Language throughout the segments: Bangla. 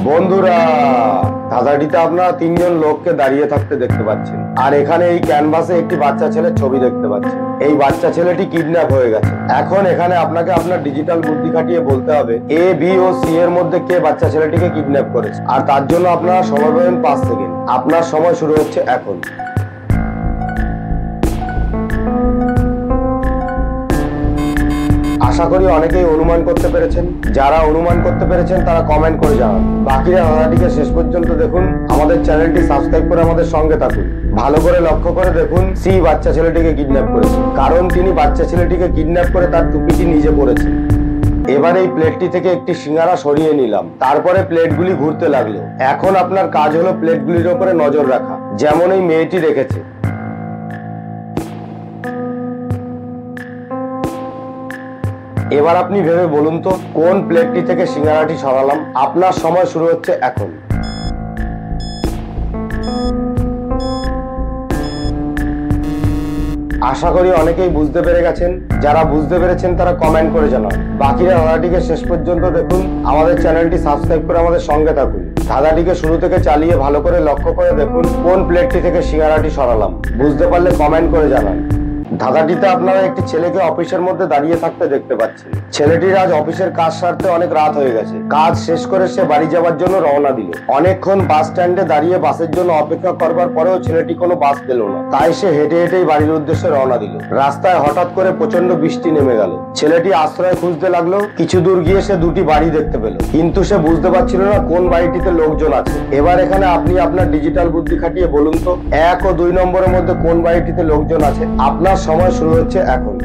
বন্ধুরা, ধাঁধাটিতে আপনারা তিনজন লোককে দাঁড়িয়ে থাকতে দেখতে পাচ্ছেন, আর এখানে এই ক্যানভাসে একটি বাচ্চা ছেলের ছবি দেখতে পাচ্ছেন। এই বাচ্চা ছেলেটি কিডন্যাপ হয়ে গেছে। এখন এখানে আপনাকে আপনার ডিজিটাল বুদ্ধি খাটিয়ে বলতে হবে এ, বি ও সি এর মধ্যে কে বাচ্চা ছেলেটিকে কিডন্যাপ করেছে, আর তার জন্য আপনারা সময় পাবেন 5 সেকেন্ড। আপনার সময় শুরু হচ্ছে এখন। আশা করি অনেকেই অনুমান করতে পেরেছেন। যারা অনুমান করতে পেরেছেন তারা কমেন্ট করে জানান। বাকিরা ধাঁধাটিকে শেষ পর্যন্ত দেখুন। আমাদের চ্যানেলটি সাবস্ক্রাইব করে আমাদের সঙ্গে থাকুন। ভালো করে লক্ষ্য করে দেখুন, সি বাচ্চা ছেলেটিকে কিডন্যাপ করেছে, কারণ তিনি বাচ্চা ছেলেটিকে কিডন্যাপ করে তার টুপিটি নিজে পরেছেন। এবার এই প্লেটটি থেকে একটি সিঙ্গারা সরিয়ে নিলাম, তারপরে প্লেটগুলি ঘুরতে লাগলো। এখন আপনার কাজ হলো প্লেটগুলির উপরে নজর রাখা, যেমন এই মেয়েটি রেখেছে। এবার আপনি ভেবে বলুন তো কোন প্লেটটি থেকে সিঙ্গারাটি সরালাম। আপনার সময় শুরু হচ্ছে এখন। আশা করি অনেকেই বুঝতে পেরে গেছেন। যারা বুঝতে পেরেছেন তারা কমেন্ট করে জানান। বাকিরা ধাঁধাটিকে শেষ পর্যন্ত দেখুন। আমাদের চ্যানেলটি সাবস্ক্রাইব করে আমাদের সঙ্গে থাকুন। ধাঁধাটিকে শুরু থেকে চালিয়ে ভালো করে লক্ষ্য করে দেখুন কোন প্লেটটি থেকে সিঙ্গারাটি সরালাম। বুঝতে পারলে কমেন্ট করে জানান। ধাঁধাটিতে আপনারা একটি ছেলেকে অফিসের মধ্যে দাঁড়িয়ে থাকতে দেখতে পাচ্ছেন। ছেলেটির আজ অফিসের কাজ সারতে অনেক রাত হয়ে গেছে। কাজ শেষ করে সে বাড়ি যাওয়ার জন্য রওনা দিল। অনেকক্ষণ বাস স্ট্যান্ডে দাঁড়িয়ে বাসের জন্য অপেক্ষা করবার পরেও ছেলেটি কোনো বাস পেল না। তাই সে হেঁটে হেঁটেই বাড়ির উদ্দেশ্যে রওনা দিল। রাস্তায় হঠাৎ করে প্রচন্ড বৃষ্টি নেমে গেল। ছেলেটি আশ্রয় খুঁজতে লাগলো। কিছু দূর গিয়ে সে দুটি বাড়ি দেখতে পেল, কিন্তু সে বুঝতে পারছিল না কোন বাড়িটিতে লোকজন আছে। এবার এখানে আপনি আপনার ডিজিটাল বুদ্ধি খাটিয়ে বলুন তো 1 ও 2 নম্বরের মধ্যে কোন বাড়িটিতে লোকজন আছে। আপনার সময় শুরু হচ্ছে এখন।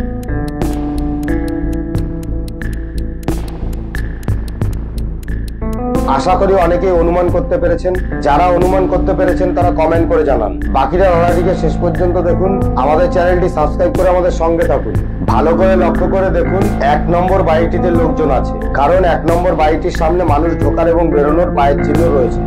আশা করি অনেকেই অনুমান করতে পেরেছেন। যারা অনুমান করতে পেরেছেন তারা কমেন্ট করে জানান। বাকিরা ধাঁধাটিকে শেষ পর্যন্ত দেখুন। আমাদের চ্যানেলটি সাবস্ক্রাইব করে আমাদের সঙ্গে থাকুন। ভালো করে লক্ষ্য করে দেখুন 1 নম্বর বাড়িটিতে লোকজন আছে, কারণ 1 নম্বর বাড়িটির সামনে মানুষ ঢোকার এবং বেরোনোর পায়ের চিহ্ন রয়েছে।